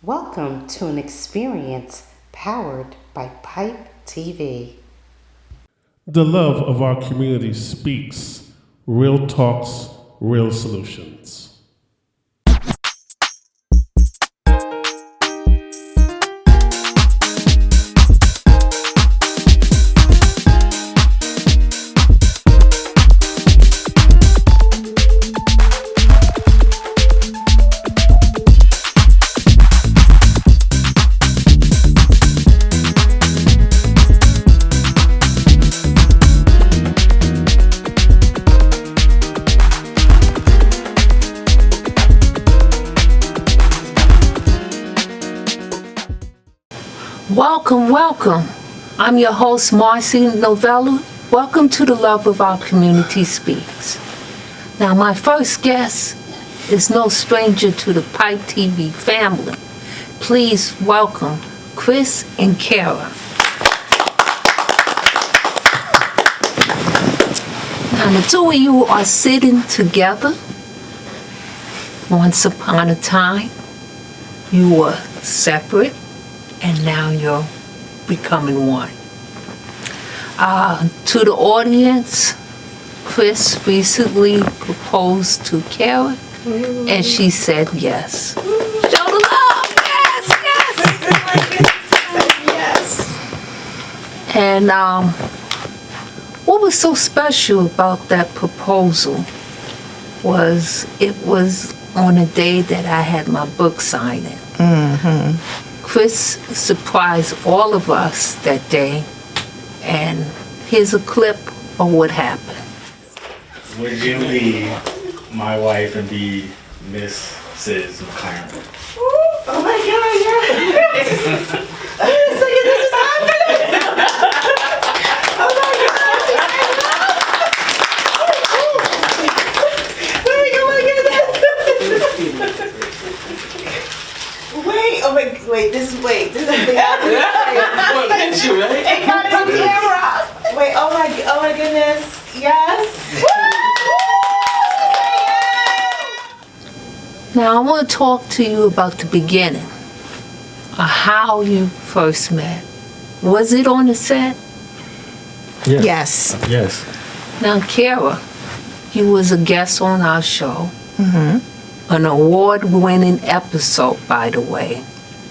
Welcome to an experience powered by Pipe TV. The love of our community speaks. Real talks, real solutions. Welcome. I'm your host, Marcie Novella. Welcome to the Love of Our Community Speaks. Now, my first guest is no stranger to the Pipe TV family. Please welcome Chris and KERA. Now, the two of you are sitting together. Once upon a time, you were separate, and now you're becoming one. To the audience, Chris recently proposed to KERA, and she said yes. Show the love, yes. And what was so special about that proposal was it was on a day that I had my book signing. Mm-hmm. Chris surprised all of us that day, and here's a clip of what happened. Would you leave my wife and be Mrs. McLaren? Oh my God, yeah. This is happening. Oh my God. Wait, this is the happening. It got it on camera. Wait, oh my goodness. Yes. Now I want to talk to you about the beginning, how you first met. Was it on the set? Yes. Now, KERA, you was a guest on our show. Mm-hmm. An award-winning episode, by the way.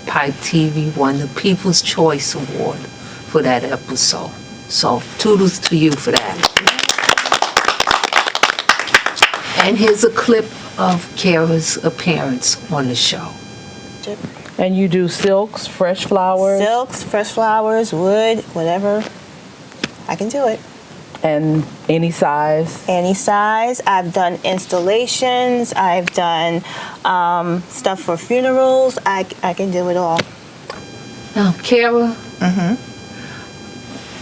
Pipe TV won the People's Choice Award for that episode. So, toodles to you for that. And here's a clip of KERA's appearance on the show. And you do silks, fresh flowers? Silks, fresh flowers, wood, whatever. I can do it. And any size? Any size. I've done installations. I've done stuff for funerals. I can do it all. Now, KERA,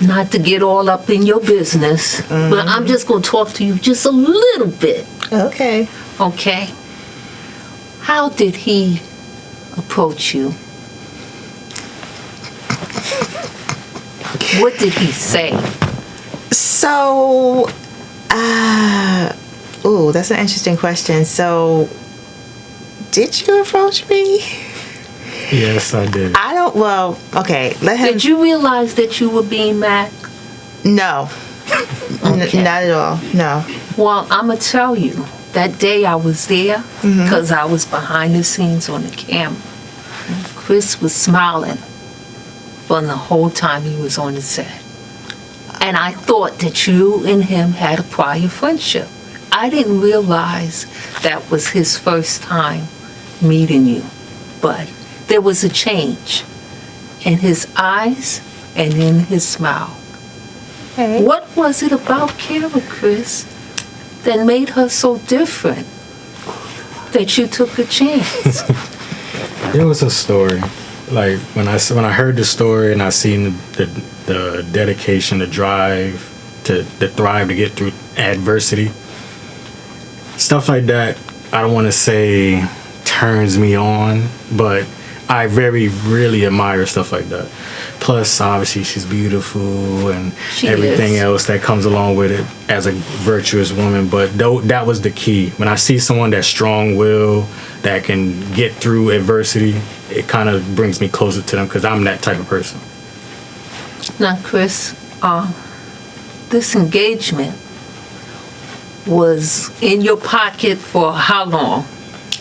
not to get all up in your business, but I'm just going to talk to you just a little bit. Okay. Okay? How did he approach you? What did he say? So, that's an interesting question. So, did you approach me? Yes, I did. Okay, let him. Did you realize that you were being Mac? No. Okay. Not at all, no. Well, I'm going to tell you, that day I was there because I was behind the scenes on the camera. Chris was smiling from the whole time he was on the set. And I thought that you and him had a prior friendship. I didn't realize that was his first time meeting you. But there was a change in his eyes and in his smile. Okay. What was it about KERA, Chris, that made her so different that you took a chance? It was a story. Like when I heard the story and I seen the dedication, the drive to thrive, to get through adversity, stuff like that. I don't want to say turns me on, but I very really admire stuff like that. Plus, obviously, she's beautiful and everything else that comes along with it as a virtuous woman. But that was the key. When I see someone that's strong-willed, that can get through adversity, it kind of brings me closer to them because I'm that type of person. Now, Chris, this engagement was in your pocket for how long?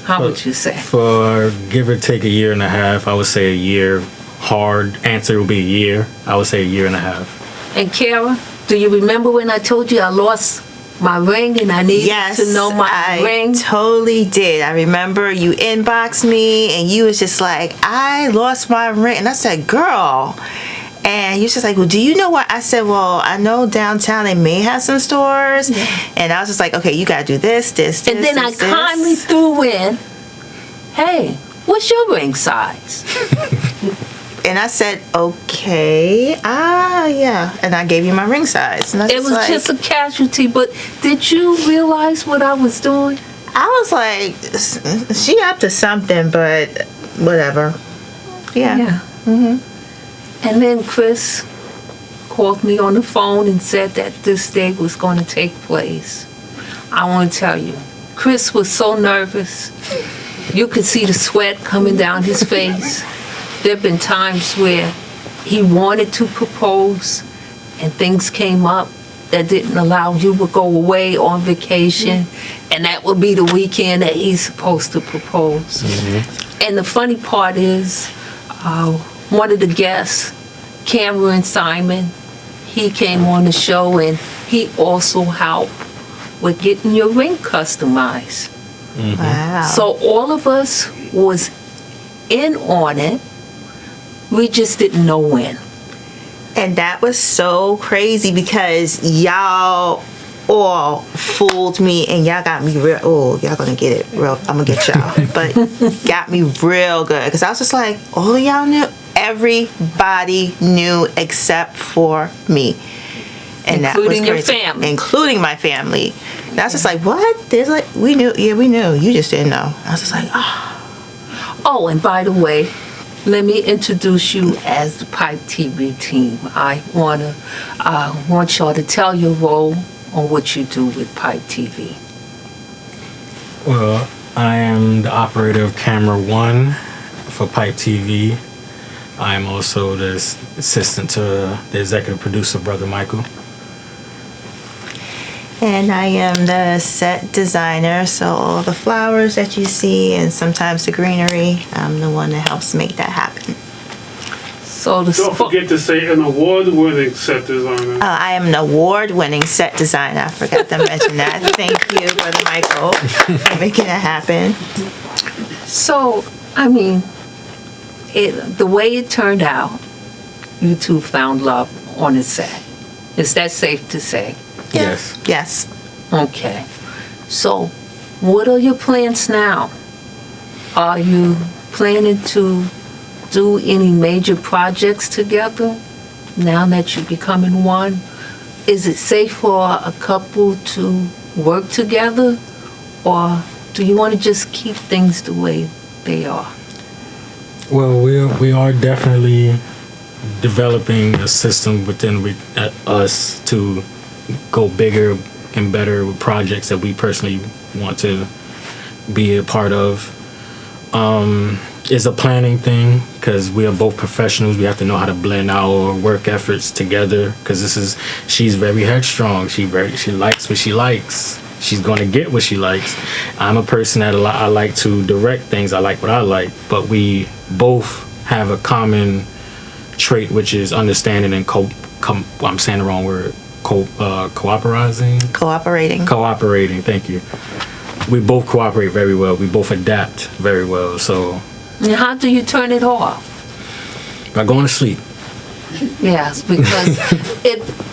How would you say? For give or take a year and a half, I would say a year. Hard answer would be a year. I would say a year and a half. And KERA, do you remember when I told you I lost my ring and I needed to know my ring? Yes, I totally did. I remember you inboxed me and you was just like, I lost my ring. And I said, girl. And you was just like, well, do you know what? I said, well, I know downtown they may have some stores. Yeah. And I was just like, okay, you got to do this. And then I kindly threw in, hey, what's your ring size? And I said, okay, yeah. And I gave you my ring size. And it was like, just a casualty, but did you realize what I was doing? I was like, she up to something, but whatever. Yeah. Mm-hmm. And then Chris called me on the phone and said that this day was going to take place. I want to tell you, Chris was so nervous. You could see the sweat coming down his face. There have been times where he wanted to propose and things came up that didn't allow you to go away on vacation, and that would be the weekend that he's supposed to propose. Mm-hmm. And the funny part is, one of the guests, Cameron Simon, he came on the show and he also helped with getting your ring customized. Mm-hmm. Wow. So all of us was in on it. We just didn't know when. And that was so crazy because y'all all fooled me and y'all got me real. Oh, y'all gonna get it real. I'm gonna get y'all. But got me real good because I was just like, all of y'all knew. Everybody knew except for me. And including that was crazy. Your family. Including my family. And I was just like, what? There's like, we knew. Yeah, we knew. You just didn't know. I was just like, oh. Oh, and by the way, let me introduce you as the Pipe TV team. I want y'all to tell your role on what you do with Pipe TV. Well, I am the operator of camera 1 for Pipe TV. I am also the assistant to the executive producer, Brother Michael. And I am the set designer, so all the flowers that you see and sometimes the greenery, I'm the one that helps make that happen. So don't forget to say an award-winning set designer. I am an award-winning set designer. I forgot to mention that. Thank you, Brother Michael, for making that happen. So, I mean, the way it turned out, you two found love on the set. Is that safe to say? Yes. Yes. Okay. So, what are your plans now? Are you planning to do any major projects together now that you're becoming one? Is it safe for a couple to work together, or do you want to just keep things the way they are? Well, we are definitely developing a system within us to go bigger and better with projects that we personally want to be a part of. It's a planning thing because we are both professionals. We have to know how to blend our work efforts together because she's very headstrong. She likes what she likes. She's going to get what she likes. I'm a person that I like to direct things. I like what I like, but we both have a common trait, which is understanding and I'm saying the wrong word. Cooperating. Cooperating. Thank you. We both cooperate very well. We both adapt very well. So. And how do you turn it off? By going to sleep. Yes, because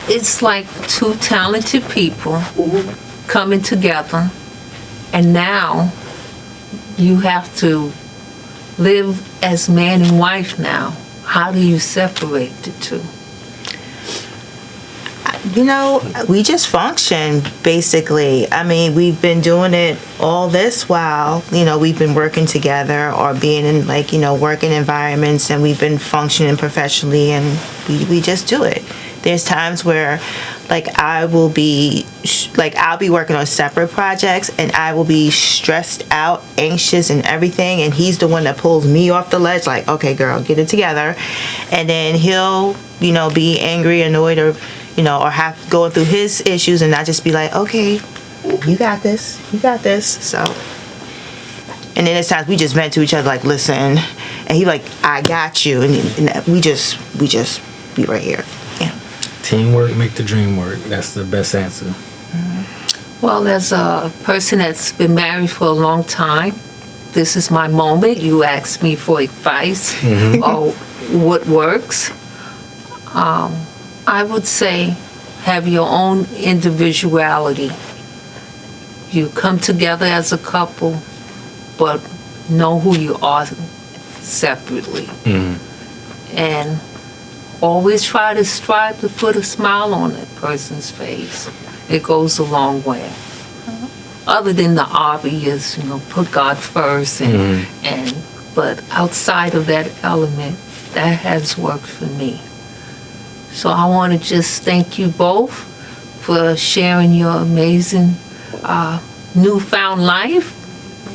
it's like two talented people coming together, and now you have to live as man and wife now. How do you separate the two? You know, we just function, basically. I mean, we've been doing it all this while, you know, we've been working together or being in, like, you know, working environments, and we've been functioning professionally, and we just do it. There's times where, like, I'll be working on separate projects, and I will be stressed out, anxious, and everything, and he's the one that pulls me off the ledge, like, okay, girl, get it together. And then he'll, you know, be angry, annoyed, or, you know, or have going through his issues, and I just be like, okay, you got this. So, and then there's times we just vent to each other, like, listen, and he like, I got you, and we just be right here. Yeah. Teamwork make the dream work. That's the best answer. Well, as a person that's been married for a long time, this is my moment. You asked me for advice or what works. I would say have your own individuality. You come together as a couple, but know who you are separately. And always try to strive to put a smile on that person's face. It goes a long way. Other than the obvious, you know, put God first, but outside of that element, that has worked for me. So I want to just thank you both for sharing your amazing newfound life,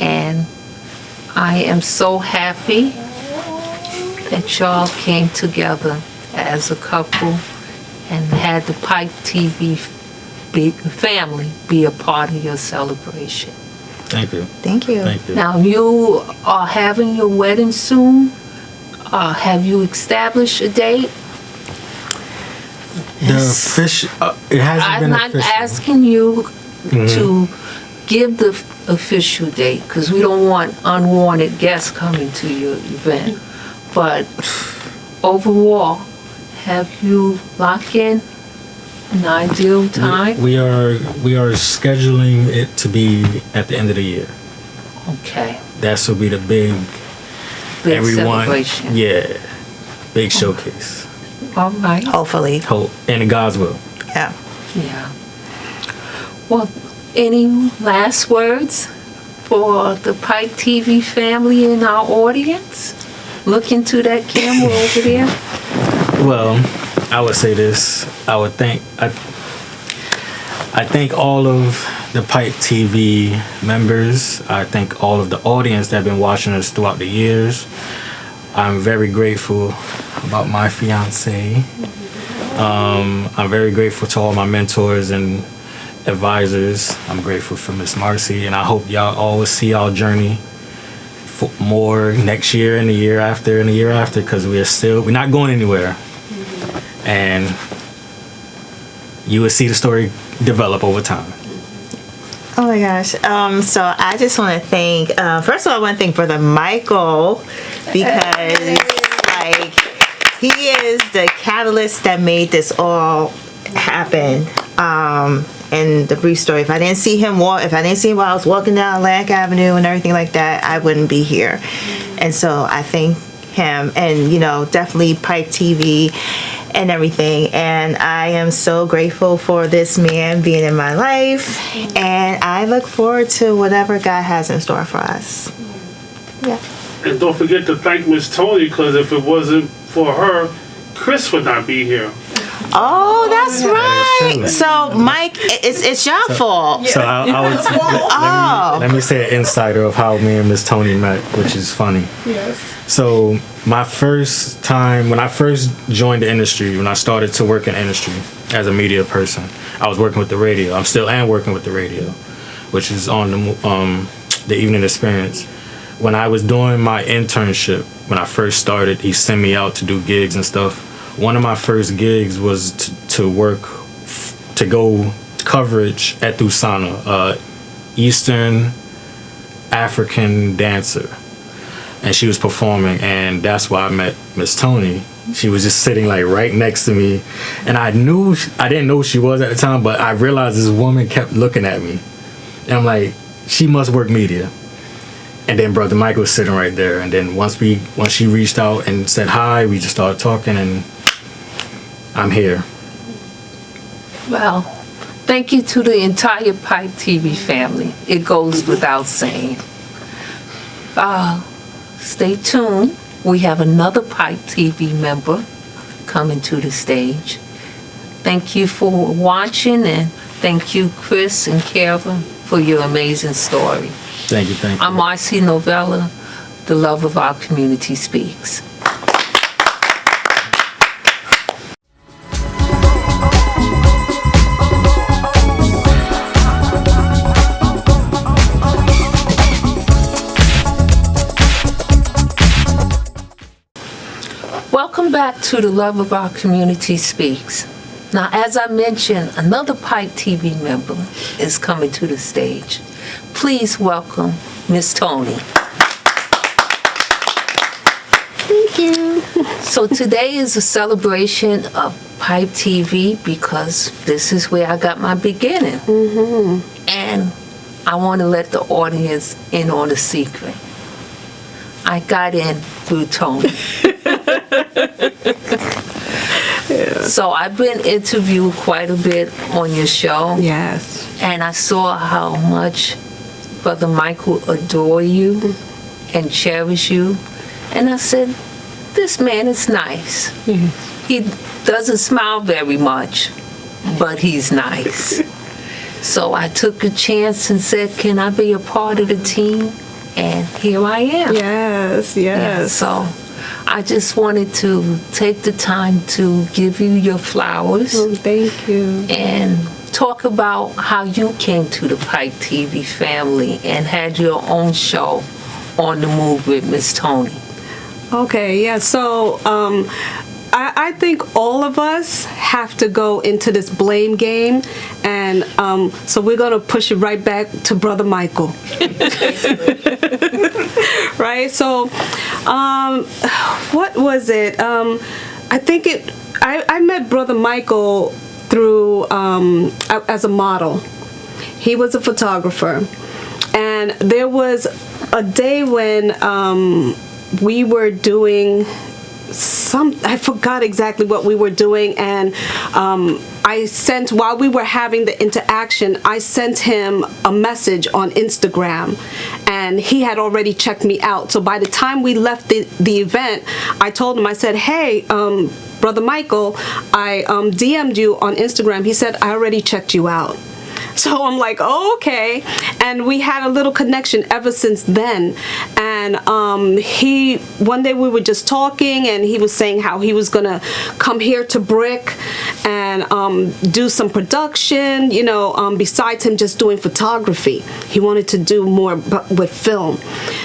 and I am so happy that y'all came together as a couple and had the Pipe TV family be a part of your celebration. Thank you. Thank you. Thank you. Now you are having your wedding soon. Have you established a date? The official. It hasn't I'm been not official. asking you to give the official date because we don't want unwanted guests coming to your event. But overall, have you locked in an ideal time? We are scheduling it to be at the end of the year. Okay. That will be the big Celebration. Yeah, big showcase. All right. Hopefully. Hope and God's will. Yeah. Yeah. Well, any last words for the Pike TV family and our audience? Look into that camera over there. Well, I would say this. I thank all of the Pipe TV members. I thank all of the audience that have been watching us throughout the years. I'm very grateful about my fiance. I'm very grateful to all my mentors and advisors. I'm grateful for Miss Marcie, and I hope y'all always see our journey for more next year and the year after and the year after, because we're not going anywhere. And you will see the story develop over time. Oh my gosh. So I just want to thank, first of all, I want to thank Brother Michael, because like he is the catalyst that made this all happen. And the brief story, if I didn't see him while I was walking down Lank Avenue and everything like that, I wouldn't be here. And so I thank him, and you know, definitely Pipe TV and everything. And I am so grateful for this man being in my life, and I look forward to whatever God has in store for us. Yeah. And don't forget to thank Miss Tony, because if it wasn't for her, Chris would not be here. Oh, that's right. So, Mike, it's your fault. So let me say an insider of how me and Miss Tony met, which is funny. Yes. So my first time, when I first joined the industry, when I started to work in industry as a media person, I was working with the radio. I still am working with the radio, which is on the Evening Experience. When I was doing my internship, when I first started, he sent me out to do gigs and stuff. One of my first gigs was to go coverage at Thusana, Eastern African dancer. And she was performing, and that's why I met Miss Tony. She was just sitting like right next to me, and I didn't know who she was at the time, but I realized this woman kept looking at me, and I'm like, she must work media. And then Brother Mike was sitting right there, and then once she reached out and said hi, we just started talking, and I'm here. Well, thank you to the entire Pipe TV family. It goes without saying. Stay tuned. We have another Pipe TV member coming to the stage. Thank you for watching, and thank you, Chris and KERA, for your amazing story. Thank you. I'm Marcie Novella. The love of our community speaks. Welcome back to The Love of Our Community Speaks. Now, as I mentioned, another Pipe TV member is coming to the stage. Please welcome Miss TONNI. Thank you. So today is a celebration of Pipe TV because this is where I got my beginning. And I want to let the audience in on a secret. I got in through TONNI. So I've been interviewed quite a bit on your show. Yes. And I saw how much Brother Michael adore you and cherish you. And I said, this man is nice. He doesn't smile very much, but he's nice. So I took a chance and said, can I be a part of the team? And here I am. Yes, Yeah, so I just wanted to take the time to give you your flowers Oh, thank you. and talk about how you came to the Pipe TV family and had your own show on the move with Miss TONNI. Okay, yeah, so I think all of us have to go into this blame game, and so we're going to push it right back to Brother Michael. Right? So, what was it? I think I met Brother Michael through, as a model. He was a photographer. And there was a day when we were doing I forgot exactly what we were doing, and I sent, while we were having the interaction, I sent him a message on Instagram, and he had already checked me out. So by the time we left the event, I told him, I said, hey, Brother Michael, I DM'd you on Instagram. He said, I already checked you out. So I'm like, oh, okay. And we had a little connection ever since then. And one day we were just talking, and he was saying how he was gonna come here to Brick and do some production, besides him just doing photography. He wanted to do more with film.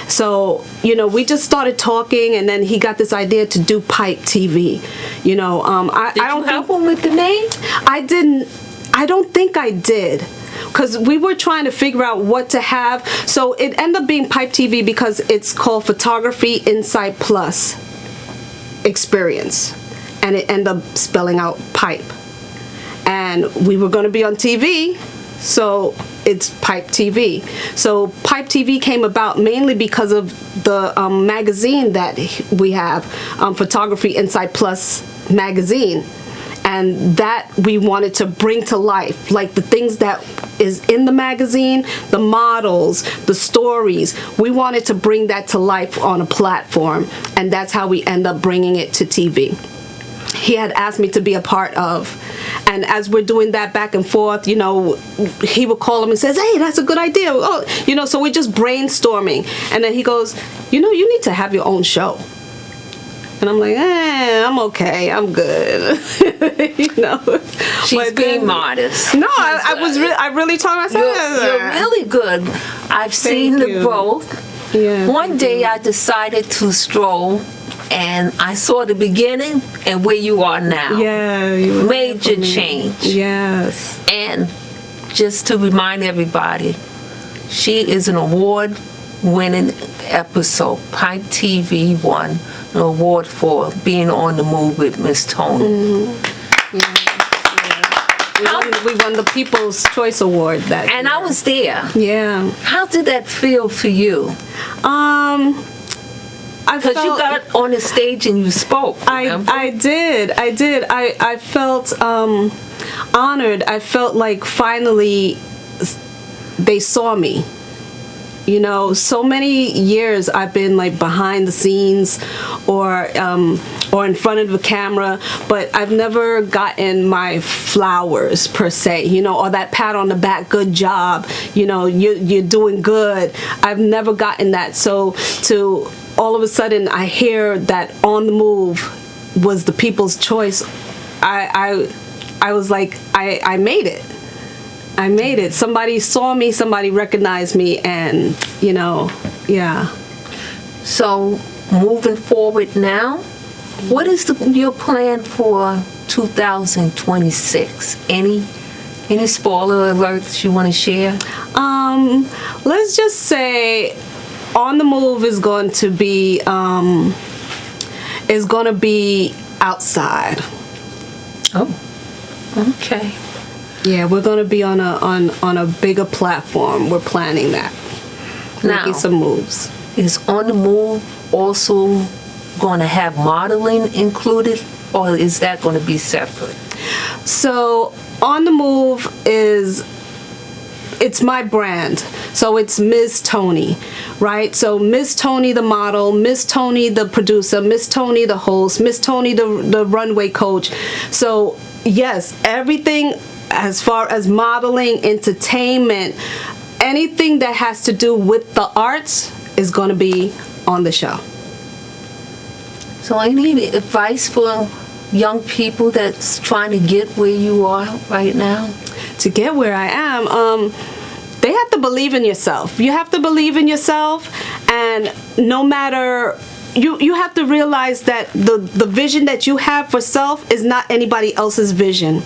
So, we just started talking, and then he got this idea to do Pipe TV. Did you help him with the name? I don't think I did, because we were trying to figure out what to have. So it ended up being Pipe TV because it's called Photography Insight Plus Experience, and it ended up spelling out pipe. And we were going to be on TV, so it's Pipe TV. So Pipe TV came about mainly because of the magazine that we have, Photography Insight Plus magazine. And that we wanted to bring to life, like the things that is in the magazine, the models, the stories. We wanted to bring that to life on a platform, and that's how we end up bringing it to TV. He had asked me to be a part of, and as we're doing that back and forth, he would call him and says, hey, that's a good idea. Oh, so we're just brainstorming, and then he goes, you need to have your own show. And I'm like, I'm okay, I'm good. She's being modest. No, I really told myself. You're really good. I've seen the growth. Yeah. One day I decided to stroll, and I saw the beginning and where you are now. Yeah. Major change. Yes. And just to remind everybody, she is an award-winning episode. Pipe TV won an award for being on the move with Miss TONNI. We won the People's Choice Award that year. And I was there. Yeah. How did that feel for you? Because you got on the stage and you spoke. I did. I felt honored. I felt like finally they saw me. You know, so many years I've been like behind the scenes or in front of the camera, but I've never gotten my flowers per se, you know, or that pat on the back, good job, you know, you're doing good. I've never gotten that. So to all of a sudden I hear that On the Move was the people's choice. I was like, I made it. I made it. Somebody saw me, somebody recognized me, and, you know, yeah. So, moving forward now, what is your plan for 2026? Any spoiler alerts you want to share? Let's just say On the Move is going to be outside. Oh, okay. Yeah, we're going to be on a bigger platform. We're planning that. Now, making some moves. Is On the Move also going to have modeling included, or is that going to be separate? So On the Move it's my brand. So it's Ms. TONNI, right? So Ms. TONNI the model, Ms. TONNI the producer, Ms. TONNI the host, Ms. TONNI the runway coach. So yes, everything as far as modeling, entertainment, anything that has to do with the arts is going to be on the show. So any advice for young people that's trying to get where you are right now? To get where I am, they have to believe in yourself. You have to believe in yourself, and no matter, you have to realize that the vision that you have for self is not anybody else's vision.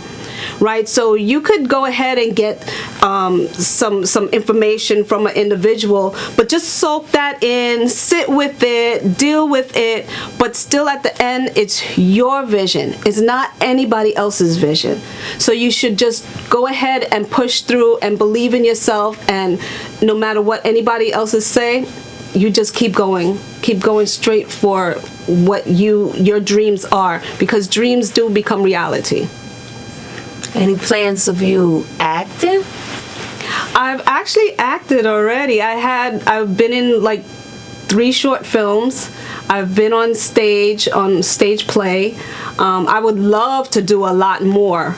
Right, so you could go ahead and get some information from an individual, but just soak that in, sit with it, deal with it, but still at the end, it's your vision. It's not anybody else's vision. So you should just go ahead and push through and believe in yourself, and no matter what anybody else is saying, you just keep going straight for what your dreams are, because dreams do become reality. Any plans of you acting? I've actually acted already. I've been in like 3 short films. I've been on stage play. I would love to do a lot more.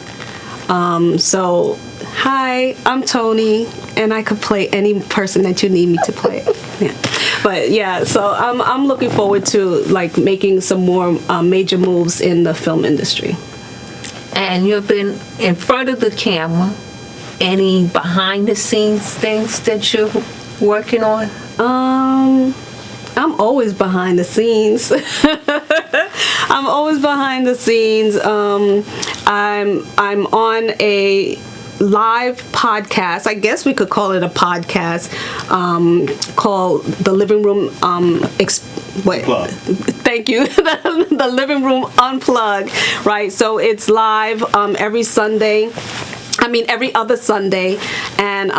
So, hi, I'm Toni, and I could play any person that you need me to play. Yeah. But yeah, so I'm looking forward to like making some more major moves in the film industry. And you've been in front of the camera. Any behind the scenes things that you're working on? I'm always behind the scenes. I'm always behind the scenes. I'm on a live podcast. I guess we could call it a podcast, called The Living Room Thank you. The Living Room Unplugged, right? So it's live every other Sunday, and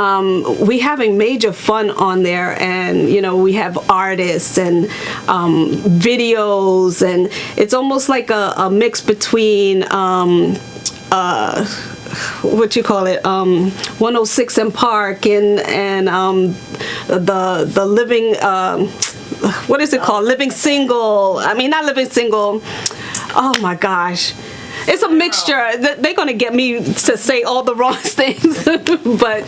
we having major fun on there, and you know, we have artists and videos, and it's almost like a mix between 106 and Park and the living what is it called? Living Single. I mean, not Living Single. Oh my gosh. It's a mixture. They're going to get me to say all the wrong things. But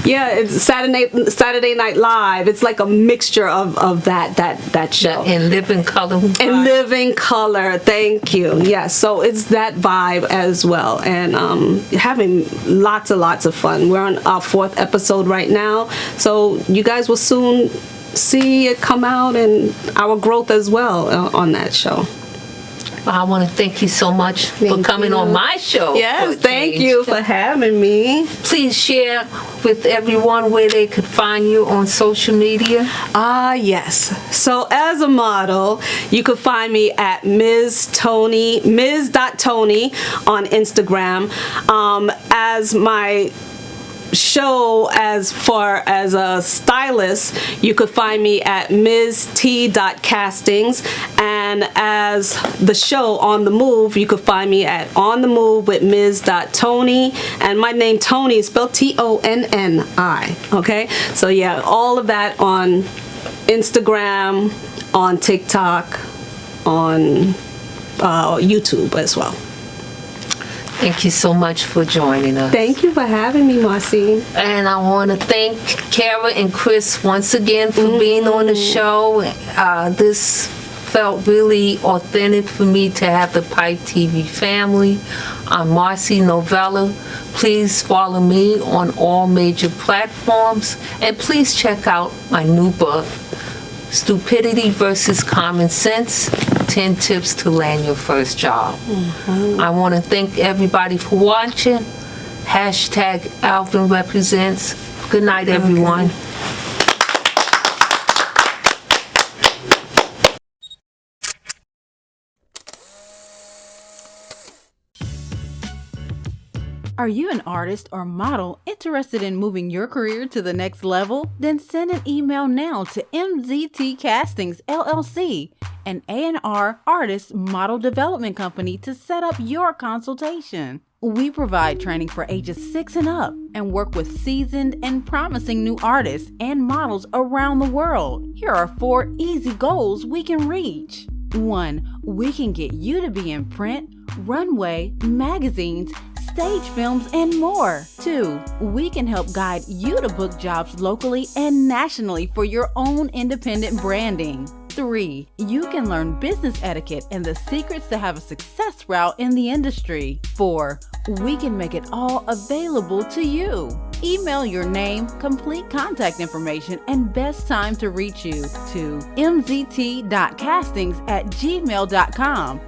yeah, it's Saturday Night Live. It's like a mixture of that show. In living color. In living color. Thank you. Yes. So it's that vibe as well. And having lots of fun. We're on our 4th episode right now. So you guys will soon see it come out, and our growth as well on that show. I want to thank you so much for coming on my show. Yes, thank you for having me. Please share with everyone where they could find you on social media. Yes. So as a model, you could find me at Ms.Toni on Instagram. As my show as far as a stylist, you could find me at ms.t.castings, and as the show On the Move, you could find me at On the Move with ms.tonni, and my name Tonni is spelled Tonni. Okay, so yeah, all of that on Instagram, on TikTok, on YouTube as well. Thank you so much for joining us. Thank you for having me, Marcie. And I want to thank KERA and Chris once again for being on the show. This felt really authentic for me to have the Pipe TV family. I'm Marcie Novella. Please follow me on all major platforms. And please check out my new book, Stupidity versus Common Sense, 10 Tips to Land Your First Job. I want to thank everybody for watching. Hashtag Alvin Represents. Good night, everyone. Are you an artist or model interested in moving your career to the next level? Then send an email now to MZT Castings LLC, an A&R artist model development company, to set up your consultation. We provide training for ages 6 and up and work with seasoned and promising new artists and models around the world. Here are 4 easy goals we can reach. 1. We can get you to be in print, runway, magazines, stage films, and more. 2. We can help guide you to book jobs locally and nationally for your own independent branding. 3. You can learn business etiquette and the secrets to have a success route in the industry. 4. We can make it all available to you. Email your name, complete contact information, and best time to reach you to mzt.castings@gmail.com.